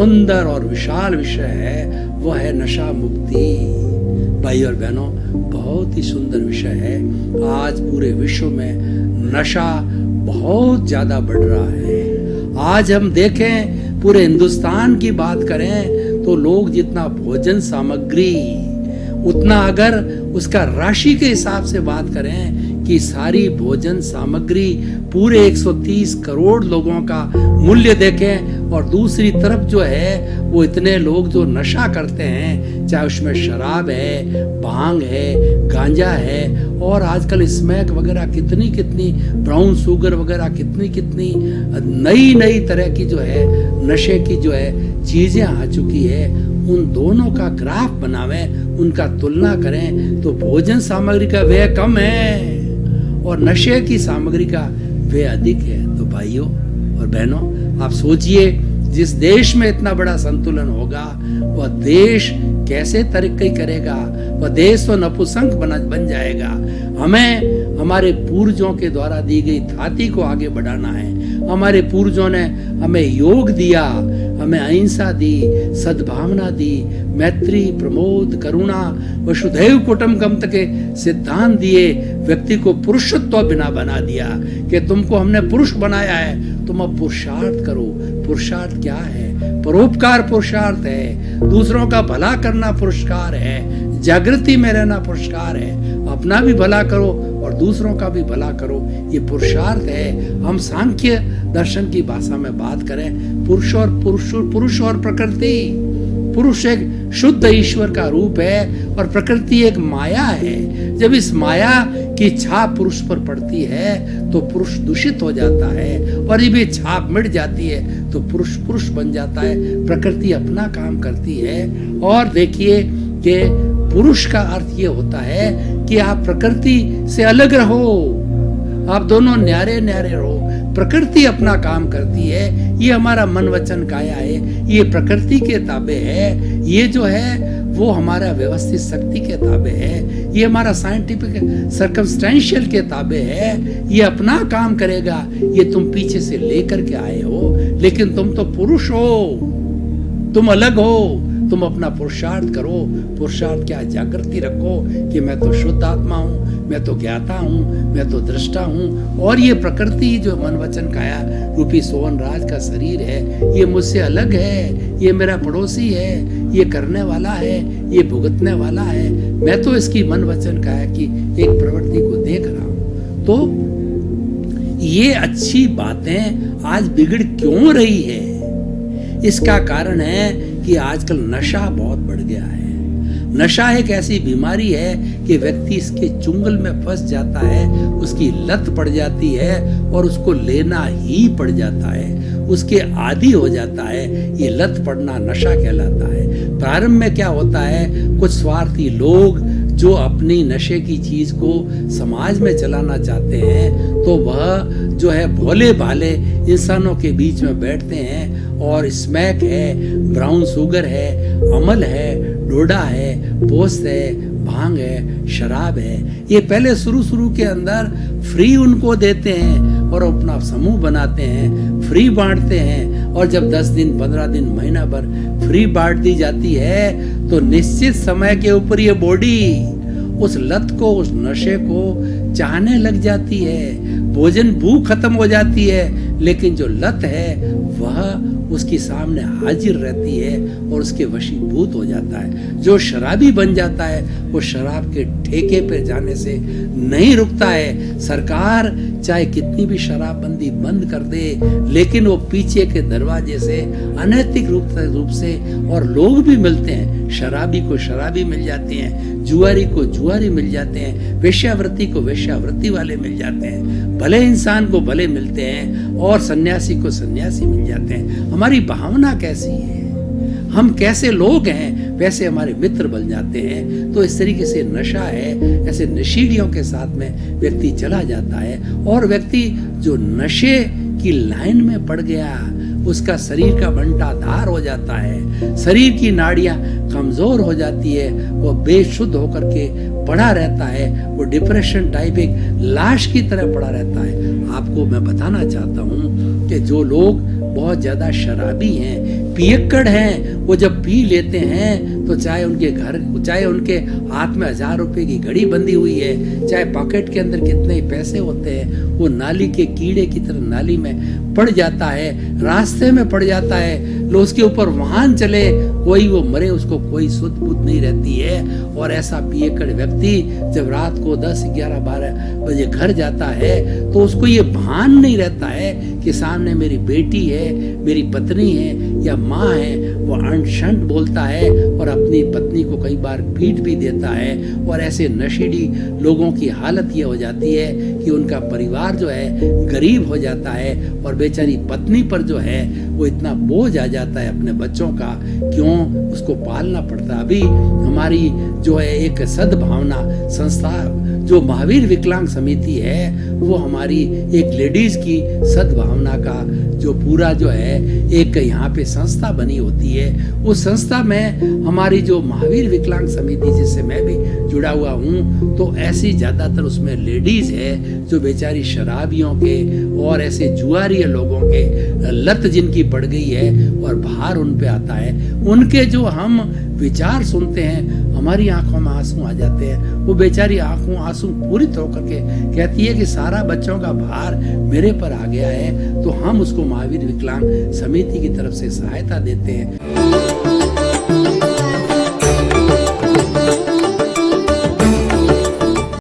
सुंदर और विशाल विषय है वो है नशा मुक्ति। भाई और बहनों, बहुत ही सुंदर विषय है। आज पूरे विश्व में नशा बहुत ज्यादा बढ़ रहा है। आज हम देखें, पूरे हिंदुस्तान की बात करें तो लोग जितना भोजन सामग्री, उतना अगर उसका राशि के हिसाब से बात करें कि सारी भोजन सामग्री पूरे 130 करोड़ लोगों का मूल्य देखें, और दूसरी तरफ जो है वो इतने लोग जो नशा करते हैं, चाहे उसमें शराब है, भांग है, गांजा है, और आजकल स्मैक वगैरह कितनी कितनी, ब्राउन शुगर वगैरह कितनी कितनी नई नई तरह की जो है नशे की जो है चीजें आ चुकी है। उन दोनों का ग्राफ बनावें, उनका तुलना करें तो भोजन सामग्री का व्यय कम है और नशे की सामग्री का व्यय अधिक है। तो भाइयों और बहनों, आप सोचिए, जिस देश में इतना बड़ा संतुलन होगा वह देश कैसे तरक्की करेगा? वह देश तो नपुंसक बन जाएगा। हमें हमारे पूर्वजों के द्वारा दी गई थाती को आगे बढ़ाना है। हमारे पूर्वजों ने हमें योग दिया, हमें अहिंसा दी, सद्भावना दी, मैत्री, प्रमोद, करुणा, वसुधैव कुटुम्बकम के सिद्धांत दिए। व्यक्ति को पुरुषत्व बिना बना दिया कि तुमको हमने पुरुष बनाया है, तुम अब पुरुषार्थ करो। पुरुषार्थ क्या है? परोपकार पुरुषार्थ है, दूसरों का भला करना पुरस्कार है, जागृति में रहना पुरस्कार है। अपना भी भला करो और दूसरों का भी भला करो, ये पुरुषार्थ है। हम सांख्य दर्शन की भाषा में बात करें, पुरुष और प्रकृति। पुरुष एक शुद्ध ईश्वर का रूप है और प्रकृति एक माया है। जब इस माया की छाप पुरुष पर पड़ती है तो पुरुष दूषित हो जाता है, और जब ये छाप मिट जाती है तो पुरुष पुरुष बन जाता है, प्रकृति अपना काम करती है। और देखिए कि पुरुष का अर्थ ये होता है कि आप प्रकृति से अलग रहो, आप दोनों न्यारे न्यारे रहो। प्रकृति अपना काम करती है, ये हमारा मन वचन काया है, ये प्रकृति के ताबे है। ये जो है वो हमारा व्यवस्थित शक्ति के ताबे है, ये हमारा साइंटिफिक सर्कमस्टेंशियल के ताबे है। ये अपना काम करेगा, ये तुम पीछे से लेकर के आए हो, लेकिन तुम तो पुरुष हो, तुम अलग हो। तुम अपना पुरुषार्थ करो। पुरुषार्थ क्या? जागृति रखो कि मैं तो शुद्ध आत्मा हूँ, मैं तो ज्ञाता हूँ, मैं तो दृष्टा हूँ, और ये प्रकृति जो मन वचन काया रूपी सोहन राज का शरीर है, ये मुझसे अलग है, ये मेरा पड़ोसी है, ये करने वाला है, ये भुगतने वाला है। मैं तो इसकी मन वचन काया की एक प्रवृत्ति को देख रहा हूँ। तो ये अच्छी बातें आज बिगड़ क्यों रही है? इसका कारण है कि आजकल नशा बहुत बढ़ गया है। नशा एक ऐसी बीमारी है कि व्यक्ति इसके चुंगल में फंस जाता है, उसकी लत पड़ जाती है और उसको लेना ही पड़ जाता है, उसके आदी हो जाता है। ये लत पड़ना नशा कहलाता है। प्रारंभ में क्या होता है, कुछ स्वार्थी लोग जो अपनी नशे की चीज को समाज में चलाना चाहते हैं, तो वह जो है भोले भाले इंसानों के बीच में बैठते हैं और स्मैक है, ब्राउन शुगर है, अमल है, डोडा है, पोस्त है, भांग है, शराब है, ये पहले शुरू के अंदर फ्री उनको देते हैं और अपना समूह बनाते हैं, फ्री बांटते हैं। और जब 10 दिन, 15 दिन, महीना भर फ्री बांट दी जाती है तो निश्चित समय के ऊपर ये बॉडी उस लत को, उस नशे को चाहने लग जाती है। भोजन भूख खत्म हो जाती है, लेकिन जो लत है वह उसके सामने हाजिर रहती है और उसके वशीभूत हो जाता है। जो शराबी बन जाता है वो शराब के ठेके पे जाने से नहीं रुकता है। सरकार चाहे कितनी भी शराबबंदी बंद कर दे, लेकिन वो पीछे के दरवाजे से अनैतिक रूप से, और लोग भी मिलते हैं, शराबी को शराबी मिल जाते हैं, जुआरी को जुआरी मिल जाते हैं, वेश्यावृत्ति को वेश्यावृत्ति वाले मिल जाते हैं, भले इंसान को भले मिलते हैं और सन्यासी को सन्यासी मिल जाते हैं। हमारी भावना कैसी है, हम कैसे लोग हैं वैसे हमारे मित्र बन जाते हैं। तो इस तरीके से नशा है, ऐसे नशीलियों के साथ में व्यक्ति चला जाता है, और व्यक्ति जो नशे की लाइन में पड़ गया उसका शरीर का बंटाधार हो जाता है, शरीर की नाड़ियां कमजोर हो जाती है, वो बेशुद्ध होकर के पड़ा रहता है, वो डिप्रेशन टाइप एक लाश की तरह पड़ा रहता है। आपको मैं बताना चाहता हूँ कि जो लोग बहुत ज्यादा शराबी हैं, पियक्कड़ हैं वो जब पी लेते हैं तो चाहे उनके हाथ में 1000 रुपए की घड़ी बंधी हुई है, चाहे पॉकेट के अंदर कितने ही पैसे होते हैं, वो नाली के कीड़े की तरह नाली में पड़ जाता है, रास्ते में पड़ जाता है। लो उसके ऊपर वाहन चले, कोई वो मरे, उसको कोई सुध बुध नहीं रहती है। और ऐसा पियक्कड़ व्यक्ति जब रात को 10, 11, 12 बजे घर जाता है तो उसको ये भान नहीं रहता है कि सामने मेरी बेटी है, मेरी पत्नी है या माँ है। वो अनशंट बोलता है और अपनी पत्नी को कई बार पीट भी देता है। और ऐसे नशेड़ी लोगों की हालत ये हो जाती है कि उनका परिवार जो है गरीब हो जाता है और बेचारी पत्नी पर जो है वो इतना बोझ आ जाता है अपने बच्चों का, क्यों उसको पालना पड़ता। अभी हमारी जो है एक सद्भावना संस्था जो महावीर विकलांग समिति है, वो हमारी एक लेडीज की सद्भावना का जो पूरा जो है एक यहाँ पे संस्था बनी होती है। उस संस्था में हमारी जो महावीर विकलांग समिति जिससे मैं भी जुड़ा हुआ हूँ, तो ऐसी ज्यादातर उसमें लेडीज है जो बेचारी शराबियों के और ऐसे जुआरी लोगों के लत जिनकी पड़ गई है और भार उन पे आता है, उनके जो हम विचार सुनते हैं हमारी आंखों में आंसू आ जाते हैं। वो बेचारी आंसू पूरित होकर के कहती है कि सारा बच्चों का भार मेरे पर आ गया है, तो हम उसको महावीर विकलांग समिति की तरफ से सहायता देते हैं।